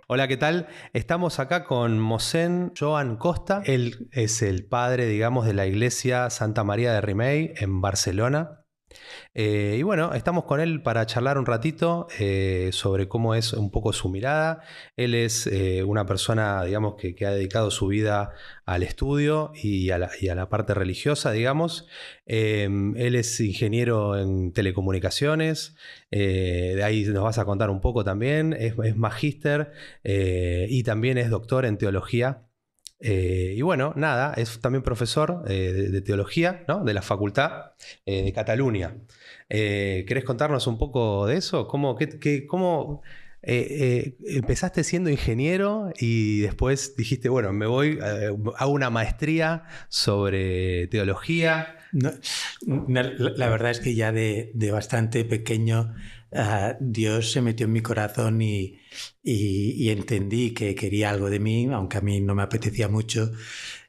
Hola, ¿qué tal? Estamos acá con Mosén Joan Costa. Él es el padre, digamos, de la iglesia Santa María de Remei en Barcelona. Y bueno, estamos con él para charlar un ratito sobre cómo es un poco su mirada. Él es una persona, digamos, que ha dedicado su vida al estudio y a la parte religiosa, digamos. Él es ingeniero en telecomunicaciones, de ahí nos vas a contar un poco también. Es magíster y también es doctor en teología. Y bueno, nada, es también profesor de teología, ¿no? De la Facultad de Cataluña. ¿Querés contarnos un poco de eso? ¿Cómo empezaste siendo ingeniero y después dijiste, bueno, me voy, hago una maestría sobre teología? No, la verdad es que ya de bastante pequeño Dios se metió en mi corazón y entendí que quería algo de mí, aunque a mí no me apetecía mucho.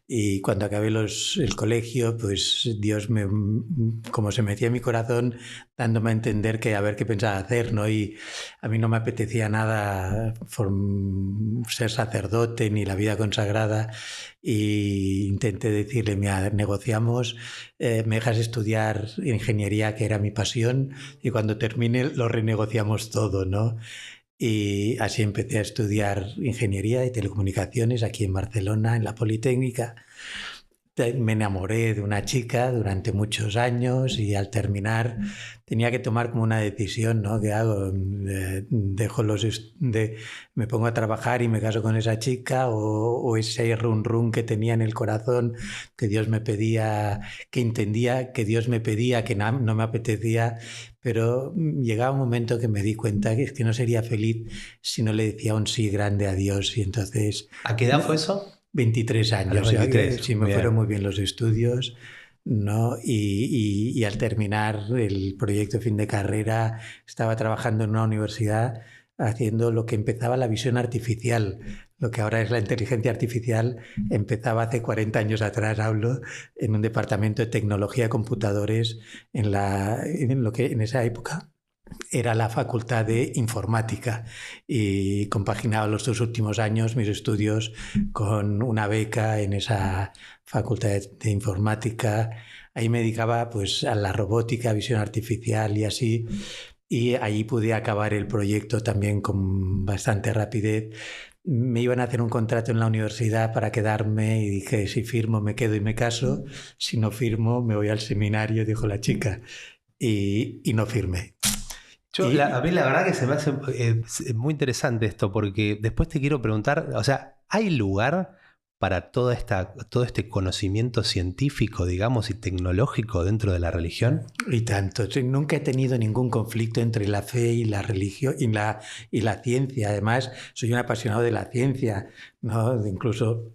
Y cuando acabé el colegio, pues Dios como se metía en mi corazón, dándome a entender que a ver qué pensaba hacer, ¿no? Y a mí no me apetecía nada ser sacerdote ni la vida consagrada. Y intenté decirle, mira, negociamos, me dejas estudiar ingeniería, que era mi pasión, y cuando termine lo renegociamos todo, ¿no? Y así empecé a estudiar ingeniería y telecomunicaciones aquí en Barcelona, en la Politécnica. Me enamoré de una chica durante muchos años y al terminar tenía que tomar como una decisión, ¿no? ¿Qué hago? Me pongo a trabajar y me caso con esa chica o ese run run que tenía en el corazón que Dios me pedía, que entendía que Dios me pedía, que no me apetecía, pero llegaba un momento que me di cuenta que no sería feliz si no le decía un sí grande a Dios y entonces... ¿A qué edad fue eso? 23 A los años, ya que 23. sí me fueron Bien. muy bien los estudios, ¿no? Y al terminar el proyecto fin de carrera estaba trabajando en una universidad haciendo lo que empezaba la visión artificial, lo que ahora es la inteligencia artificial, empezaba hace 40 años atrás, hablo, en un departamento de tecnología de computadores en lo que en esa época era la Facultad de Informática y compaginaba los 2 últimos años mis estudios con una beca en esa Facultad de Informática. Ahí me dedicaba pues a la robótica, visión artificial y así. Y allí pude acabar el proyecto también con bastante rapidez. Me iban a hacer un contrato en la universidad para quedarme y dije, si firmo me quedo y me caso, si no firmo me voy al seminario, dijo la chica. Y no firmé. A mí la verdad que se me hace muy interesante esto, porque después te quiero preguntar, o sea, ¿hay lugar para todo este conocimiento científico, digamos, y tecnológico dentro de la religión? Y tanto. Nunca he tenido ningún conflicto entre la fe y la religión y la ciencia. Además, soy un apasionado de la ciencia, ¿no? Incluso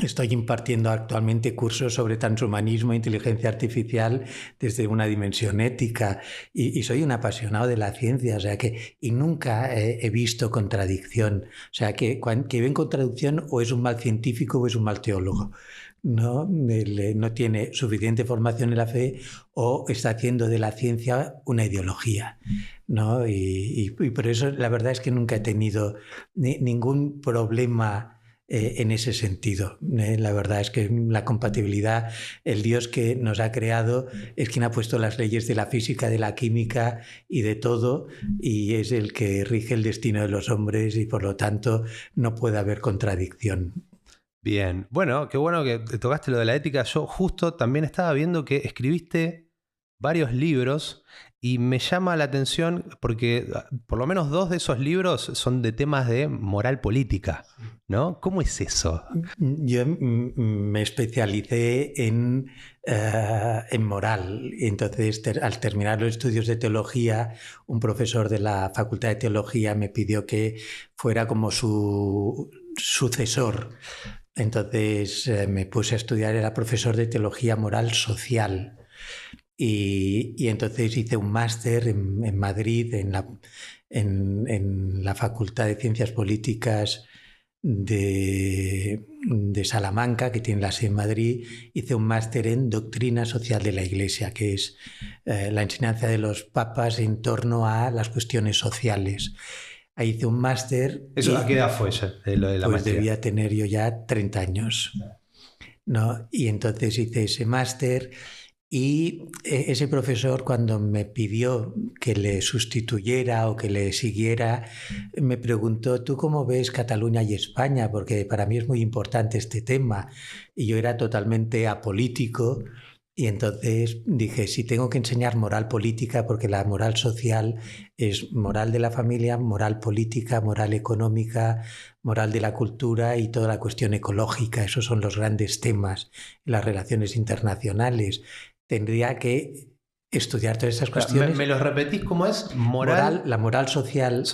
estoy impartiendo actualmente cursos sobre transhumanismo e inteligencia artificial desde una dimensión ética y soy un apasionado de la ciencia, o sea que y nunca he visto contradicción, o sea que ven contradicción o es un mal científico o es un mal teólogo. No, no tiene suficiente formación en la fe o está haciendo de la ciencia una ideología, ¿no? Y por eso la verdad es que nunca he tenido ningún problema en ese sentido. La verdad es que la compatibilidad, el Dios que nos ha creado es quien ha puesto las leyes de la física, de la química y de todo, y es el que rige el destino de los hombres y por lo tanto no puede haber contradicción. Bien, bueno, qué bueno que te tocaste lo de la ética. Yo justo también estaba viendo que escribiste varios libros y me llama la atención porque por lo menos 2 de esos libros son de temas de moral política, ¿no? ¿Cómo es eso? Yo me especialicé en moral. Entonces, al terminar los estudios de teología, un profesor de la Facultad de Teología me pidió que fuera como su sucesor. Entonces me puse a estudiar, era profesor de teología moral social. Y entonces hice un máster en Madrid, en la Facultad de Ciencias Políticas de Salamanca, que tiene la sede en Madrid. Hice un máster en Doctrina Social de la Iglesia, que es la enseñanza de los papas en torno a las cuestiones sociales. Ahí hice un máster. ¿Eso a qué edad fue ya, lo de la pues maestría? debía tener yo ya 30 años, ¿no? Y entonces hice ese máster y ese profesor, cuando me pidió que le sustituyera o que le siguiera, me preguntó: ¿tú cómo ves Cataluña y España? Porque para mí es muy importante este tema. Y yo era totalmente apolítico. Y entonces dije: si tengo que enseñar moral política, porque la moral social es moral de la familia, moral política, moral económica, moral de la cultura y toda la cuestión ecológica, esos son los grandes temas en las relaciones internacionales. Tendría que estudiar todas estas cuestiones. ¿Me los repetís cómo es? La moral social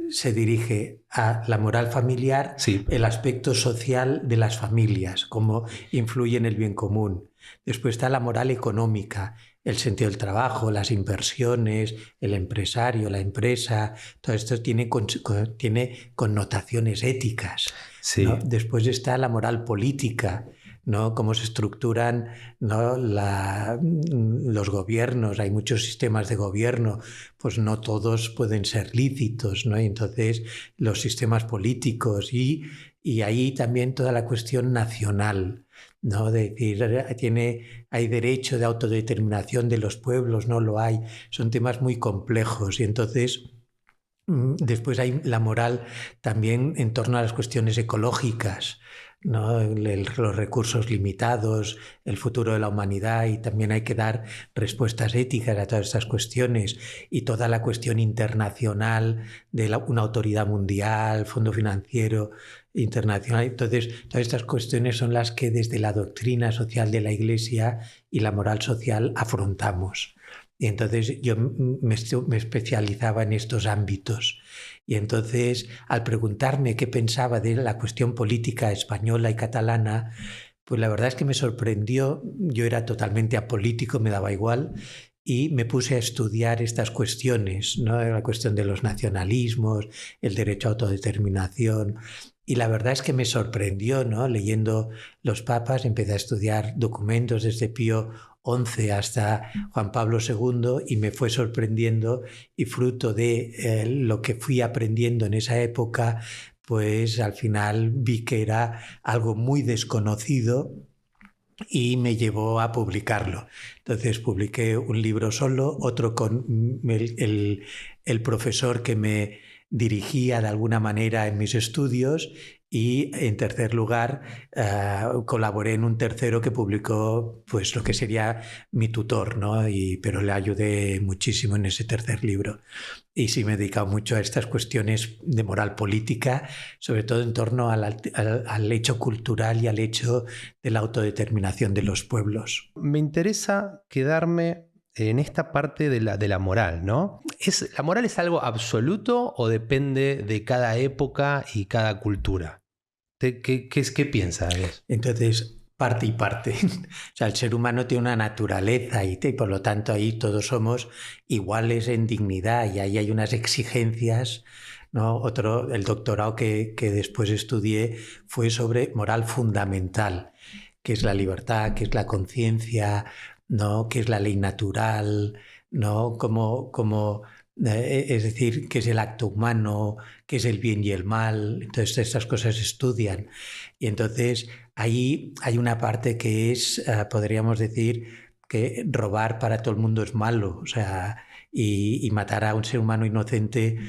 se dirige a la moral familiar, sí. El aspecto social de las familias, cómo influye en el bien común. Después está la moral económica, el sentido del trabajo, las inversiones, el empresario, la empresa, todo esto tiene connotaciones éticas, sí. ¿no? Después está la moral política, ¿no? Cómo se estructuran, ¿no? Los gobiernos. Hay muchos sistemas de gobierno, pues no todos pueden ser lícitos, ¿no? Y entonces los sistemas políticos y ahí también toda la cuestión nacional, ¿no? De decir, hay derecho de autodeterminación de los pueblos, no lo hay. Son temas muy complejos y entonces después hay la moral también en torno a las cuestiones ecológicas, ¿no? Los recursos limitados, el futuro de la humanidad, y también hay que dar respuestas éticas a todas estas cuestiones, y toda la cuestión internacional de una autoridad mundial, Fondo Financiero Internacional. Entonces, todas estas cuestiones son las que desde la doctrina social de la Iglesia y la moral social afrontamos. Y entonces yo me especializaba en estos ámbitos. Y entonces, al preguntarme qué pensaba de la cuestión política española y catalana, pues la verdad es que me sorprendió. Yo era totalmente apolítico, me daba igual, y me puse a estudiar estas cuestiones, ¿no? La cuestión de los nacionalismos, el derecho a autodeterminación. Y la verdad es que me sorprendió, ¿no? Leyendo los papas, empecé a estudiar documentos desde Pío XI hasta Juan Pablo II, y me fue sorprendiendo, y fruto de lo que fui aprendiendo en esa época, pues al final vi que era algo muy desconocido y me llevó a publicarlo. Entonces publiqué un libro solo, otro con el profesor que me dirigía de alguna manera en mis estudios, y en tercer lugar colaboré en un tercero que publicó pues lo que sería mi tutor, ¿no? Pero le ayudé muchísimo en ese tercer libro. Y sí me he dedicado mucho a estas cuestiones de moral política, sobre todo en torno al hecho cultural y al hecho de la autodeterminación de los pueblos. Me interesa quedarme en esta parte de la moral, ¿no? ¿La moral es algo absoluto o depende de cada época y cada cultura? ¿Qué piensas de eso? Entonces, parte y parte. O sea, el ser humano tiene una naturaleza y por lo tanto ahí todos somos iguales en dignidad, y ahí hay unas exigencias, ¿no? El doctorado que después estudié fue sobre moral fundamental, que es la libertad, que es la conciencia, ¿no? Que es la ley natural, ¿no? Es decir, qué es el acto humano, qué es el bien y el mal. Entonces estas cosas se estudian. Y entonces ahí hay una parte que es, podríamos decir, que robar para todo el mundo es malo. O sea, y matar a un ser humano inocente,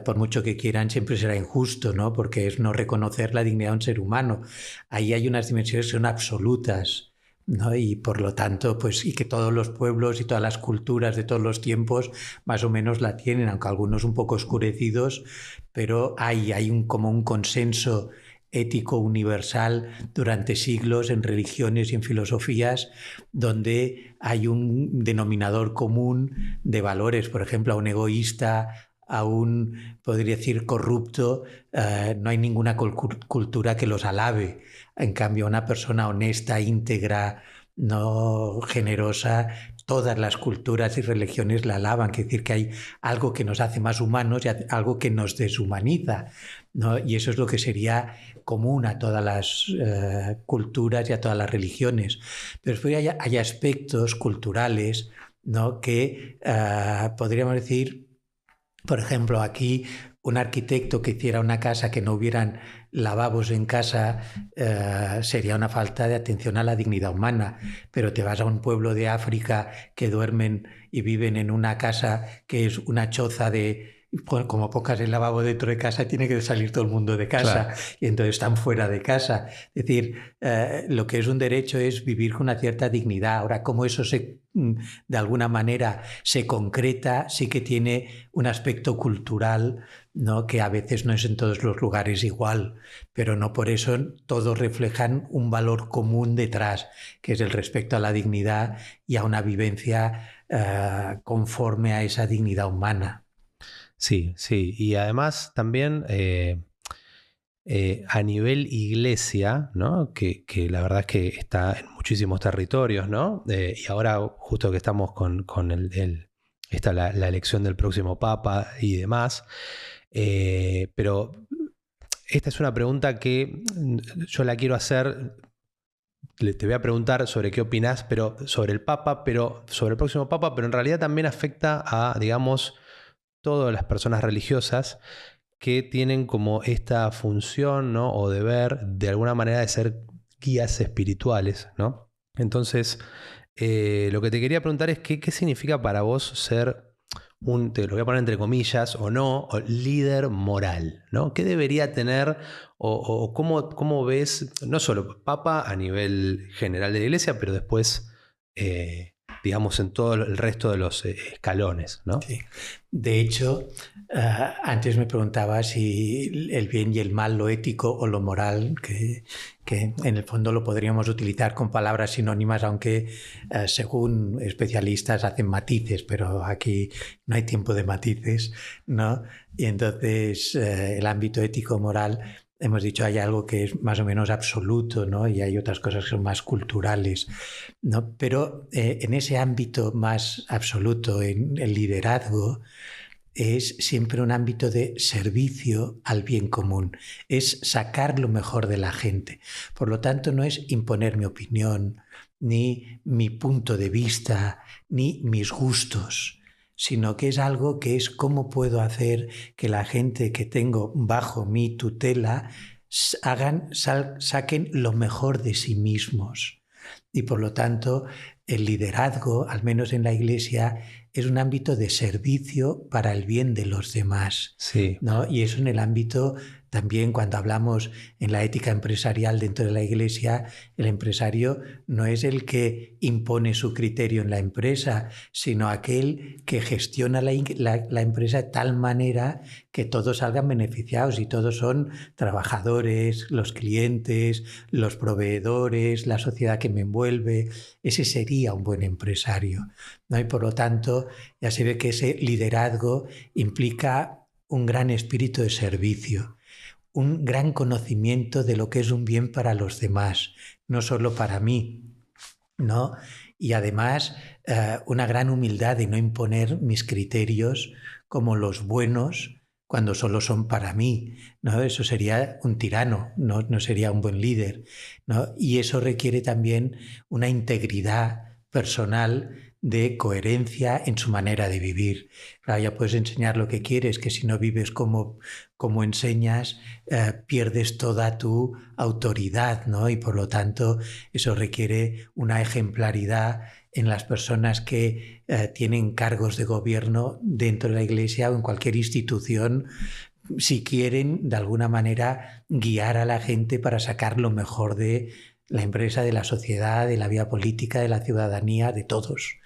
por mucho que quieran, siempre será injusto, ¿no? Porque es no reconocer la dignidad de un ser humano. Ahí hay unas dimensiones que son absolutas, ¿no? Y por lo tanto, pues, y que todos los pueblos y todas las culturas de todos los tiempos más o menos la tienen, aunque algunos un poco oscurecidos, pero hay como un consenso ético universal durante siglos en religiones y en filosofías, donde hay un denominador común de valores. Por ejemplo, a un egoísta, a un, podría decir, corrupto, no hay ninguna cultura que los alabe. En cambio, a una persona honesta, íntegra, no generosa, todas las culturas y religiones la alaban. Quiere decir que hay algo que nos hace más humanos y algo que nos deshumaniza, ¿no? Y eso es lo que sería común a todas las culturas y a todas las religiones. Pero después hay aspectos culturales, ¿no? Que podríamos decir, por ejemplo, aquí un arquitecto que hiciera una casa que no hubieran lavabos en casa sería una falta de atención a la dignidad humana. Pero te vas a un pueblo de África que duermen y viven en una casa que es una choza de... Como pongas el lavabo dentro de casa, tiene que salir todo el mundo de casa, claro. Y entonces están fuera de casa. Es decir, lo que es un derecho es vivir con una cierta dignidad. Ahora, cómo eso de alguna manera se concreta, sí que tiene un aspecto cultural, ¿no? Que a veces no es en todos los lugares igual, pero no por eso todos reflejan un valor común detrás, que es el respeto a la dignidad y a una vivencia conforme a esa dignidad humana. Sí, sí. Y además también a nivel iglesia, ¿no? Que la verdad es que está en muchísimos territorios, ¿no? Y ahora justo que estamos con la elección del próximo Papa y demás. Pero esta es una pregunta que yo la quiero hacer. Te voy a preguntar sobre qué opinás, pero sobre el Papa, pero sobre el próximo Papa, pero en realidad también afecta a, digamos, todas las personas religiosas que tienen como esta función, ¿no? O deber, de alguna manera, de ser guías espirituales, ¿no? Entonces, lo que te quería preguntar es qué significa para vos ser te lo voy a poner entre comillas, o no, líder moral, ¿no? ¿Qué debería tener o cómo ves, no solo Papa a nivel general de la Iglesia, pero después, digamos, en todo el resto de los escalones, ¿no? Sí. De hecho, antes me preguntaba si el bien y el mal, lo ético o lo moral, que en el fondo lo podríamos utilizar con palabras sinónimas, aunque según especialistas hacen matices, pero aquí no hay tiempo de matices, ¿no? Y entonces el ámbito ético-moral, hemos dicho, hay algo que es más o menos absoluto, ¿no? Y hay otras cosas que son más culturales, ¿no? Pero en ese ámbito más absoluto, en el liderazgo, es siempre un ámbito de servicio al bien común, es sacar lo mejor de la gente. Por lo tanto, no es imponer mi opinión, ni mi punto de vista, ni mis gustos, sino que es algo que es cómo puedo hacer que la gente que tengo bajo mi tutela saquen lo mejor de sí mismos. Y por lo tanto, el liderazgo, al menos en la Iglesia, es un ámbito de servicio para el bien de los demás, sí, ¿no? Y eso en el ámbito también, cuando hablamos en la ética empresarial dentro de la Iglesia, el empresario no es el que impone su criterio en la empresa, sino aquel que gestiona la empresa de tal manera que todos salgan beneficiados, y todos son trabajadores, los clientes, los proveedores, la sociedad que me envuelve. Ese sería un buen empresario, ¿no? Y por lo tanto, ya se ve que ese liderazgo implica un gran espíritu de servicio, un gran conocimiento de lo que es un bien para los demás, no solo para mí, ¿no? Y además una gran humildad de no imponer mis criterios como los buenos cuando solo son para mí, ¿no? Eso sería un tirano, no sería un buen líder, ¿no? Y eso requiere también una integridad personal de coherencia en su manera de vivir. Claro, ya puedes enseñar lo que quieres, que si no vives como enseñas, pierdes toda tu autoridad, ¿no? Y por lo tanto eso requiere una ejemplaridad en las personas que tienen cargos de gobierno dentro de la Iglesia o en cualquier institución, si quieren de alguna manera guiar a la gente para sacar lo mejor de la empresa, de la sociedad, de la vida política, de la ciudadanía, de todos,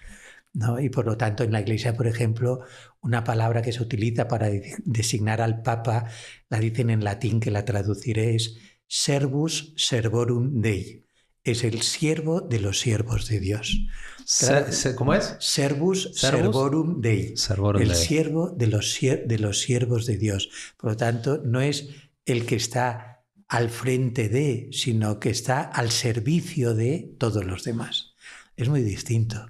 ¿no? Y por lo tanto, en la Iglesia, por ejemplo, una palabra que se utiliza para designar al Papa, la dicen en latín, que la traduciré, es servus servorum Dei. Es el siervo de los siervos de Dios. ¿Cómo es? Servus servorum Dei. Servorum el Dei. Siervo de los siervos de Dios. Por lo tanto, no es el que está al frente de, sino que está al servicio de todos los demás. Es muy distinto.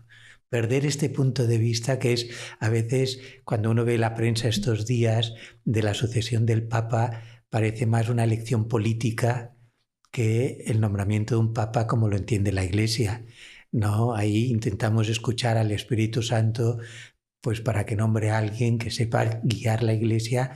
Perder este punto de vista, que es a veces, cuando uno ve la prensa estos días de la sucesión del Papa, parece más una elección política que el nombramiento de un Papa como lo entiende la Iglesia, ¿no? Ahí intentamos escuchar al Espíritu Santo, pues para que nombre a alguien que sepa guiar la Iglesia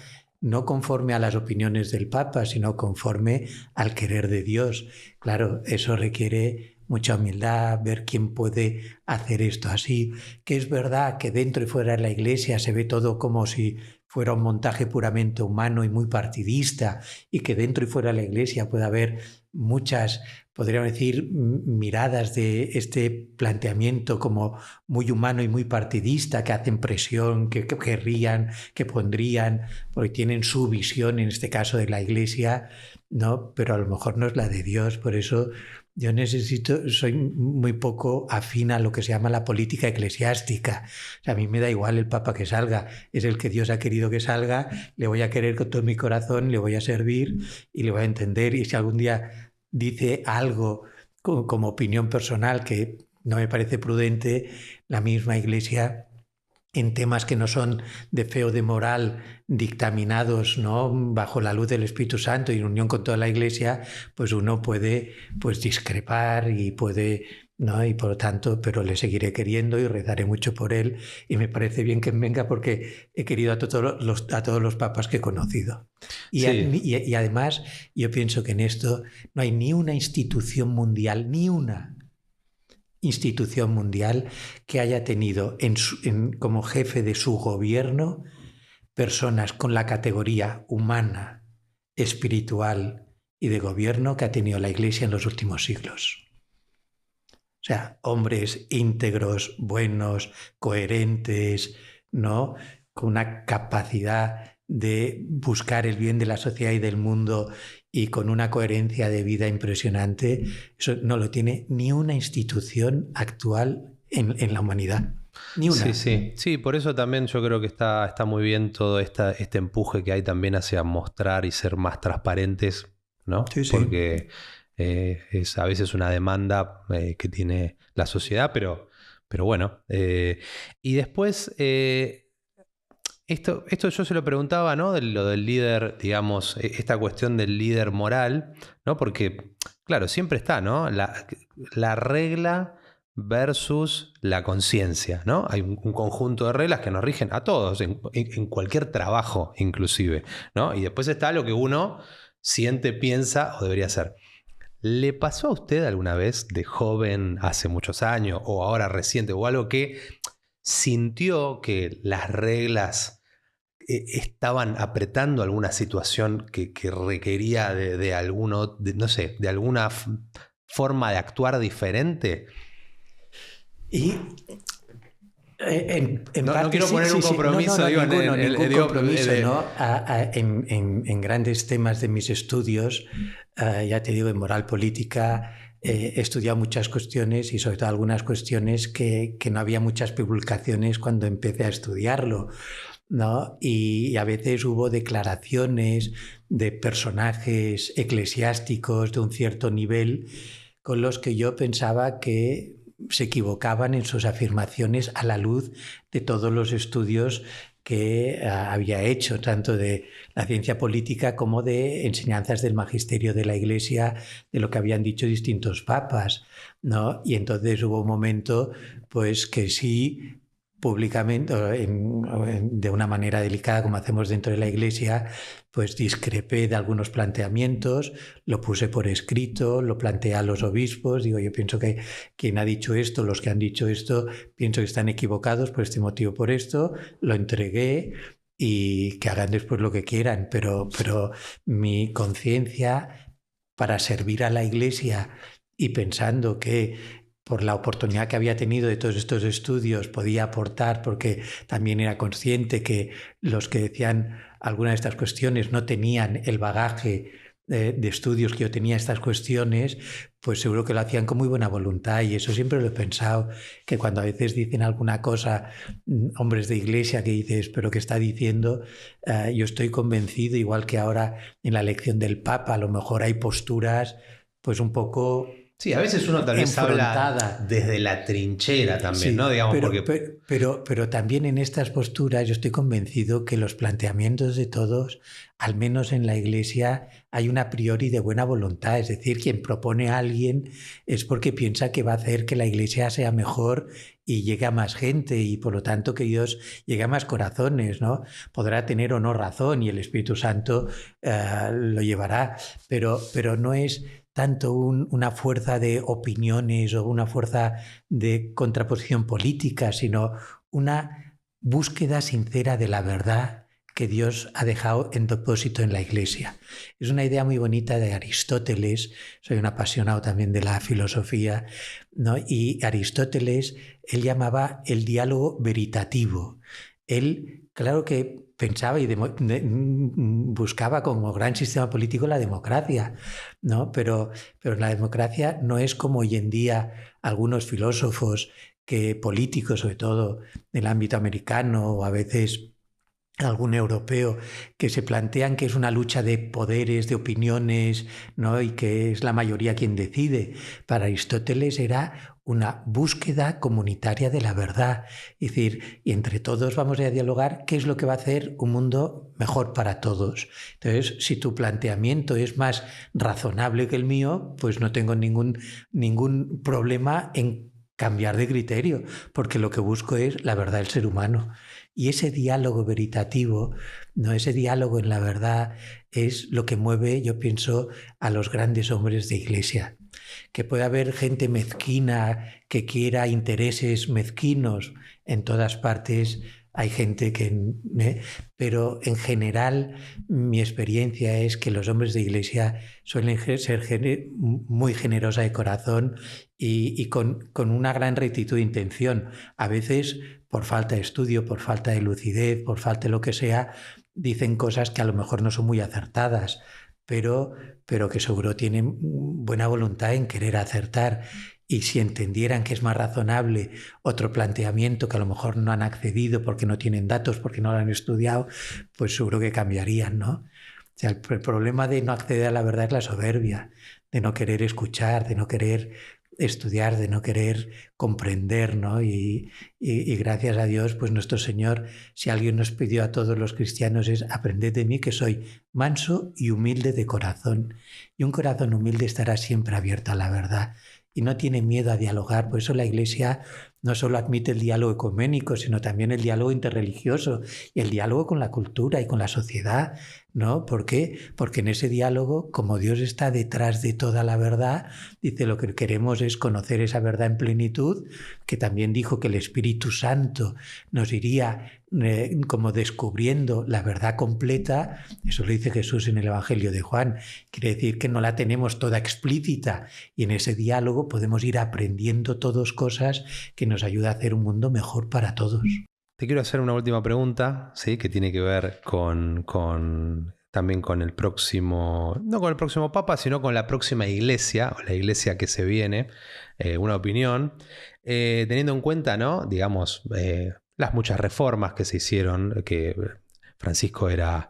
no conforme a las opiniones del Papa, sino conforme al querer de Dios. Claro, eso requiere mucha humildad, ver quién puede hacer esto así, que es verdad que dentro y fuera de la Iglesia se ve todo como si fuera un montaje puramente humano y muy partidista, y que dentro y fuera de la Iglesia puede haber muchas, podríamos decir, miradas de este planteamiento como muy humano y muy partidista, que hacen presión, que querrían, que pondrían, porque tienen su visión, en este caso de la Iglesia, ¿no? Pero a lo mejor no es la de Dios. Por eso yo soy muy poco afín a lo que se llama la política eclesiástica. O sea, a mí me da igual el Papa que salga, es el que Dios ha querido que salga, le voy a querer con todo mi corazón, le voy a servir y le voy a entender. Y si algún día dice algo como opinión personal que no me parece prudente, la misma Iglesia, en temas que no son de fe o de moral dictaminados, ¿no?, bajo la luz del Espíritu Santo y en unión con toda la Iglesia, pues uno puede, pues, discrepar y puede, ¿no? Y por lo tanto, pero le seguiré queriendo y rezaré mucho por él, y me parece bien que venga porque he querido a todos los papas que he conocido. Y además yo pienso que en esto no hay ni una institución mundial, ni una institución mundial que haya tenido como jefe de su gobierno personas con la categoría humana, espiritual y de gobierno que ha tenido la Iglesia en los últimos siglos. O sea, hombres íntegros, buenos, coherentes, ¿no?, con una capacidad de buscar el bien de la sociedad y del mundo y con una coherencia de vida impresionante. Eso no lo tiene ni una institución actual en la humanidad. Ni una. Sí, por eso también yo creo que está muy bien todo este empuje que hay también hacia mostrar y ser más transparentes, ¿no? Sí. Porque es a veces una demanda que tiene la sociedad, pero bueno. Y después, esto yo se lo preguntaba, ¿no? De lo del líder, digamos, esta cuestión del líder moral, ¿no? Porque, claro, siempre está, ¿no?, la regla versus la conciencia, ¿no? Hay un conjunto de reglas que nos rigen a todos, en cualquier trabajo inclusive, ¿no? Y después está lo que uno siente, piensa o debería hacer. ¿Le pasó a usted alguna vez de joven, hace muchos años, o ahora reciente, o algo que sintió que las reglas estaban apretando alguna situación que requería de alguno, no sé, de alguna forma de actuar diferente? Y no quiero poner un compromiso, ningún compromiso, ¿no? En grandes temas de mis estudios, ya te digo, en moral política, he estudiado muchas cuestiones y sobre todo algunas cuestiones que no había muchas publicaciones cuando empecé a estudiarlo, ¿no? Y a veces hubo declaraciones de personajes eclesiásticos de un cierto nivel con los que yo pensaba que se equivocaban en sus afirmaciones a la luz de todos los estudios que había hecho, tanto de la ciencia política como de enseñanzas del magisterio de la Iglesia, de lo que habían dicho distintos papas, ¿no? Y entonces hubo un momento, pues, que sí, públicamente, de una manera delicada como hacemos dentro de la Iglesia, pues discrepé de algunos planteamientos, lo puse por escrito, lo planteé a los obispos, digo, yo pienso que quien ha dicho esto, los que han dicho esto, pienso que están equivocados por este motivo, por esto, lo entregué y que hagan después lo que quieran, pero mi conciencia, para servir a la Iglesia y pensando que por la oportunidad que había tenido de todos estos estudios podía aportar, porque también era consciente que los que decían algunas de estas cuestiones no tenían el bagaje de estudios que yo tenía estas cuestiones, pues seguro que lo hacían con muy buena voluntad, y eso siempre lo he pensado, que cuando a veces dicen alguna cosa hombres de Iglesia que dices, pero ¿qué está diciendo? Yo estoy convencido, igual que ahora en la elección del Papa, a lo mejor hay posturas pues un poco Sí, a veces uno tal vez habla desde la trinchera también, sí, ¿no? Digamos, pero también en estas posturas yo estoy convencido que los planteamientos de todos, al menos en la Iglesia, hay un a priori de buena voluntad. Es decir, quien propone a alguien es porque piensa que va a hacer que la Iglesia sea mejor y llegue a más gente y por lo tanto que Dios llegue a más corazones, ¿no? Podrá tener o no razón y el Espíritu Santo lo llevará, pero no es tanto una fuerza de opiniones o una fuerza de contraposición política, sino una búsqueda sincera de la verdad que Dios ha dejado en depósito en la Iglesia. Es una idea muy bonita de Aristóteles, soy un apasionado también de la filosofía, ¿no? Y Aristóteles, él llamaba el diálogo veritativo. Él, claro que pensaba y buscaba como gran sistema político la democracia, ¿no? Pero la democracia no es como hoy en día algunos filósofos políticos, sobre todo del ámbito americano o a veces algún europeo, que se plantean que es una lucha de poderes, de opiniones, ¿no? Y que es la mayoría quien decide. Para Aristóteles era una búsqueda comunitaria de la verdad. Es decir, y entre todos vamos a dialogar qué es lo que va a hacer un mundo mejor para todos. Entonces, si tu planteamiento es más razonable que el mío, pues no tengo ningún problema en cambiar de criterio, porque lo que busco es la verdad del ser humano. Y ese diálogo veritativo, no, ese diálogo en la verdad es lo que mueve, yo pienso, a los grandes hombres de Iglesia. Que puede haber gente mezquina que quiera intereses mezquinos en todas partes. Hay gente pero en general mi experiencia es que los hombres de Iglesia suelen ser muy generosa de corazón y con una gran rectitud de intención. A veces por falta de estudio, por falta de lucidez, por falta de lo que sea, dicen cosas que a lo mejor no son muy acertadas, pero que seguro tienen buena voluntad en querer acertar. Y si entendieran que es más razonable otro planteamiento que a lo mejor no han accedido porque no tienen datos, porque no lo han estudiado, pues seguro que cambiarían, ¿no? O sea, el problema de no acceder a la verdad es la soberbia, de no querer escuchar, de no querer estudiar, de no querer comprender, ¿no? Y gracias a Dios, pues nuestro Señor, si alguien nos pidió a todos los cristianos es: aprended de mí que soy manso y humilde de corazón. Y un corazón humilde estará siempre abierto a la verdad y no tiene miedo a dialogar. Por eso la Iglesia no solo admite el diálogo ecuménico, sino también el diálogo interreligioso y el diálogo con la cultura y con la sociedad, ¿no? ¿Por qué? Porque en ese diálogo, como Dios está detrás de toda la verdad, dice, lo que queremos es conocer esa verdad en plenitud, que también dijo que el Espíritu Santo nos iría como descubriendo la verdad completa. Eso lo dice Jesús en el Evangelio de Juan. Quiere decir que no la tenemos toda explícita y en ese diálogo podemos ir aprendiendo todos cosas que nos ayuda a hacer un mundo mejor para todos. Te quiero hacer una última pregunta, ¿sí? Que tiene que ver también con el próximo, no con el próximo Papa, sino con la próxima iglesia, o la iglesia que se viene, una opinión, teniendo en cuenta, ¿no? Digamos, las muchas reformas que se hicieron, que Francisco era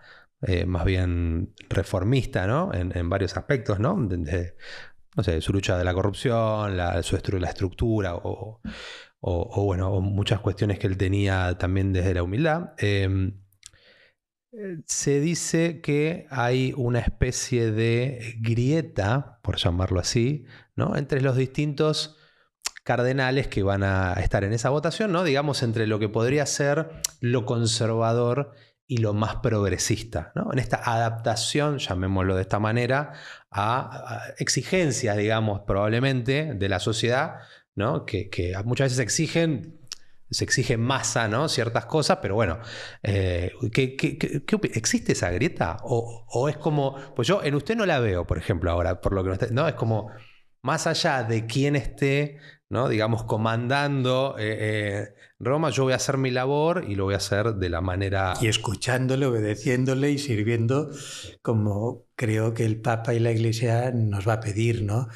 más bien reformista, ¿no? En varios aspectos, ¿no? No sé, su lucha de la corrupción, la estructura o bueno, muchas cuestiones que él tenía también desde la humildad. Se dice que hay una especie de grieta, por llamarlo así, ¿no? Entre los distintos cardenales que van a estar en esa votación, ¿no? Digamos, entre lo que podría ser lo conservador y lo más progresista, ¿no? En esta adaptación, llamémoslo de esta manera, a exigencias, digamos, probablemente de la sociedad, ¿no? Que muchas veces se exige en masa, ¿no? Ciertas cosas, pero bueno, ¿existe esa grieta? ¿O es como, pues yo en usted no la veo, por ejemplo, ahora, por lo que no, es como, más allá de quién esté, ¿no? Digamos, comandando Roma, yo voy a hacer mi labor y lo voy a hacer de la manera... Y escuchándole, obedeciéndole y sirviendo como creo que el Papa y la Iglesia nos va a pedir, ¿no?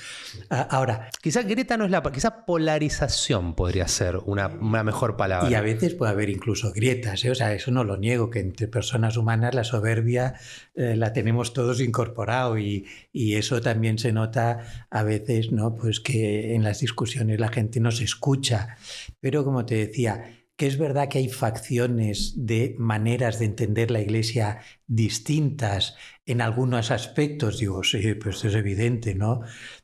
Ahora... Quizá grieta no es la... Quizá polarización podría ser una mejor palabra. Y a veces puede haber incluso grietas, ¿eh? O sea, eso no lo niego, que entre personas humanas la soberbia la tenemos todos incorporado y eso también se nota a veces, ¿no? Pues que en las discusiones la gente no se escucha. Pero como te decía, que es verdad que hay facciones de maneras de entender la Iglesia distintas en algunos aspectos. Digo, sí, pues es evidente, ¿no?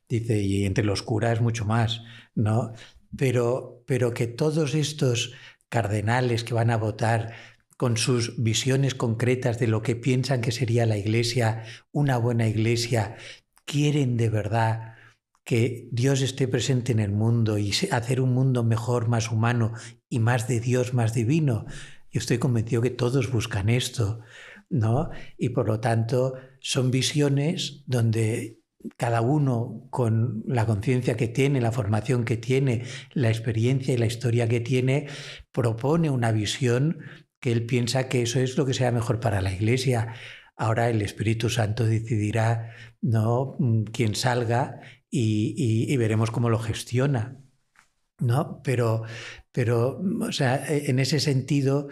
Dice, y entre los curas mucho más, ¿no? Pero que todos estos cardenales que van a votar con sus visiones concretas de lo que piensan que sería la Iglesia, una buena Iglesia, quieren de verdad que Dios esté presente en el mundo y hacer un mundo mejor, más humano y más de Dios, más divino. Yo estoy convencido que todos buscan esto, ¿no? Y por lo tanto son visiones donde cada uno con la conciencia que tiene, la formación que tiene, la experiencia y la historia que tiene, propone una visión que él piensa que eso es lo que sea mejor para la Iglesia. Ahora el Espíritu Santo decidirá, ¿no?, quién salga y veremos cómo lo gestiona, ¿no? Pero o sea, en ese sentido,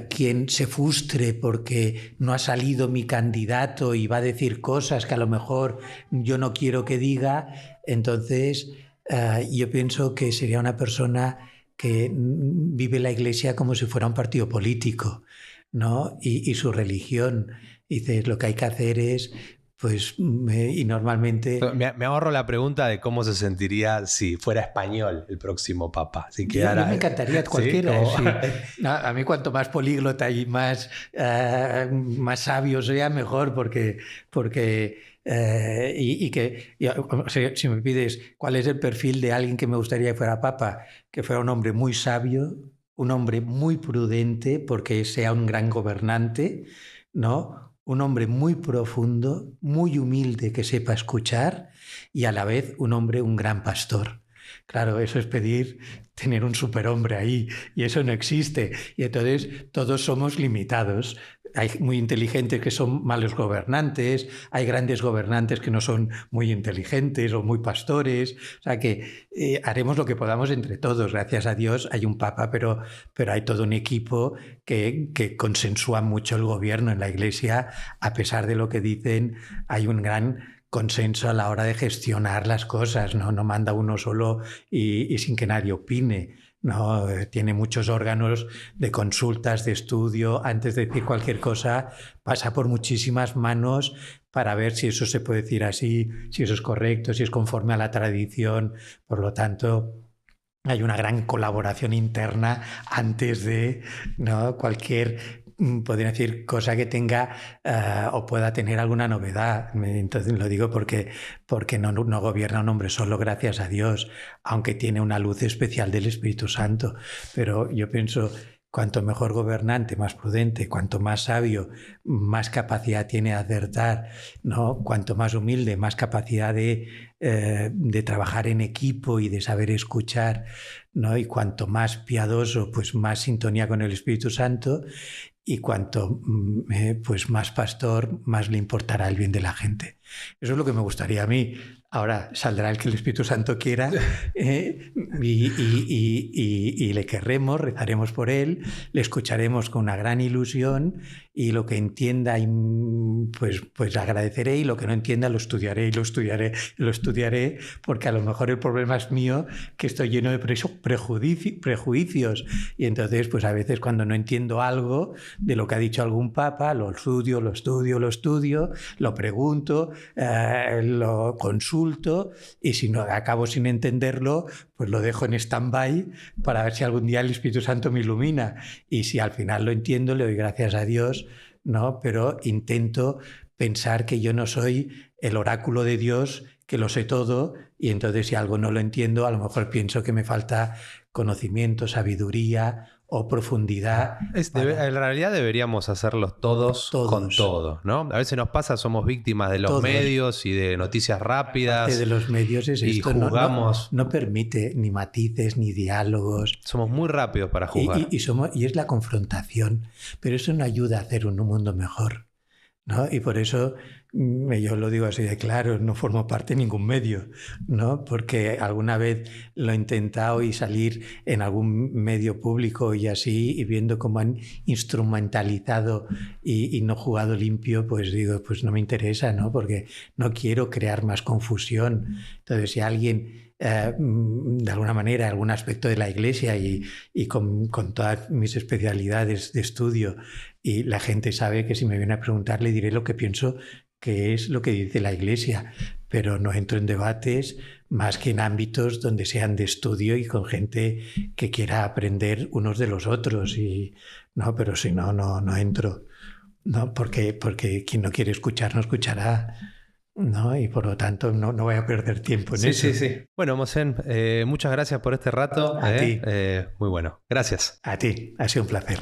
quien se frustre porque no ha salido mi candidato y va a decir cosas que a lo mejor yo no quiero que diga, entonces yo pienso que sería una persona que vive la Iglesia como si fuera un partido político, ¿no? Y su religión. Dices, lo que hay que hacer es... Pues, y normalmente... Me ahorro la pregunta de cómo se sentiría si fuera español el próximo papa. Así que yo me encantaría cualquiera. ¿Sí? Sí. A mí cuanto más políglota y más sabio sea, mejor, porque si me pides cuál es el perfil de alguien que me gustaría que fuera papa, que fuera un hombre muy sabio, un hombre muy prudente, porque sea un gran gobernante, ¿no? Un hombre muy profundo, muy humilde, que sepa escuchar, y a la vez un gran pastor. Claro, eso es pedir tener un superhombre ahí, y eso no existe. Y entonces todos somos limitados. Hay muy inteligentes que son malos gobernantes, hay grandes gobernantes que no son muy inteligentes o muy pastores. O sea que haremos lo que podamos entre todos. Gracias a Dios hay un papa, pero hay todo un equipo que consensúa mucho el gobierno en la Iglesia. A pesar de lo que dicen, hay un gran consenso a la hora de gestionar las cosas, ¿no? No manda uno solo y sin que nadie opine, ¿no? Tiene muchos órganos de consultas, de estudio. Antes de decir cualquier cosa, pasa por muchísimas manos para ver si eso se puede decir así, si eso es correcto, si es conforme a la tradición. Por lo tanto, hay una gran colaboración interna antes de, ¿no?, cualquier... podría decir cosa que tenga o pueda tener alguna novedad. Entonces lo digo porque no gobierna un hombre solo, gracias a Dios, aunque tiene una luz especial del Espíritu Santo. Pero yo pienso, cuanto mejor gobernante, más prudente, cuanto más sabio, más capacidad tiene de acertar, ¿no? Cuanto más humilde, más capacidad de trabajar en equipo y de saber escuchar, ¿no? Y cuanto más piadoso, pues más sintonía con el Espíritu Santo. Y cuanto pues más pastor, más le importará el bien de la gente. Eso es lo que me gustaría a mí. Ahora saldrá el que el Espíritu Santo quiera y le querremos, rezaremos por él, le escucharemos con una gran ilusión y lo que entienda pues agradeceré, y lo que no entienda lo estudiaré porque a lo mejor el problema es mío, que estoy lleno de prejuicios, y entonces pues a veces cuando no entiendo algo de lo que ha dicho algún papa, lo estudio, lo pregunto, lo consulto, y si no acabo sin entenderlo, pues lo dejo en stand-by para ver si algún día el Espíritu Santo me ilumina, y si al final lo entiendo, le doy gracias a Dios, ¿no? Pero intento pensar que yo no soy el oráculo de Dios, que lo sé todo, y entonces si algo no lo entiendo, a lo mejor pienso que me falta conocimiento, sabiduría o profundidad. En realidad deberíamos hacerlos todos con todo, ¿no? A veces nos pasa, somos víctimas de los medios y de noticias rápidas. Parte de los medios es y esto, juzgamos. No permite ni matices ni diálogos. Somos muy rápidos para juzgar. Y es la confrontación, pero eso no ayuda a hacer un mundo mejor, ¿no? Y por eso yo lo digo así de claro, no formo parte de ningún medio, ¿no? Porque alguna vez lo he intentado y salir en algún medio público y así, y viendo cómo han instrumentalizado y no jugado limpio, pues digo, pues no me interesa, ¿no? Porque no quiero crear más confusión. Entonces, si alguien de alguna manera, algún aspecto de la Iglesia y con todas mis especialidades de estudio, y la gente sabe que si me viene a preguntar le diré lo que pienso que es lo que dice la Iglesia, pero no entro en debates más que en ámbitos donde sean de estudio y con gente que quiera aprender unos de los otros. Y no, pero si no, no entro, ¿no? Porque quien no quiere escuchar no escuchará, ¿no? Y por lo tanto no voy a perder tiempo en eso. Sí. Bueno, Mosén, muchas gracias por este rato. A ti. Muy bueno. Gracias. A ti, ha sido un placer.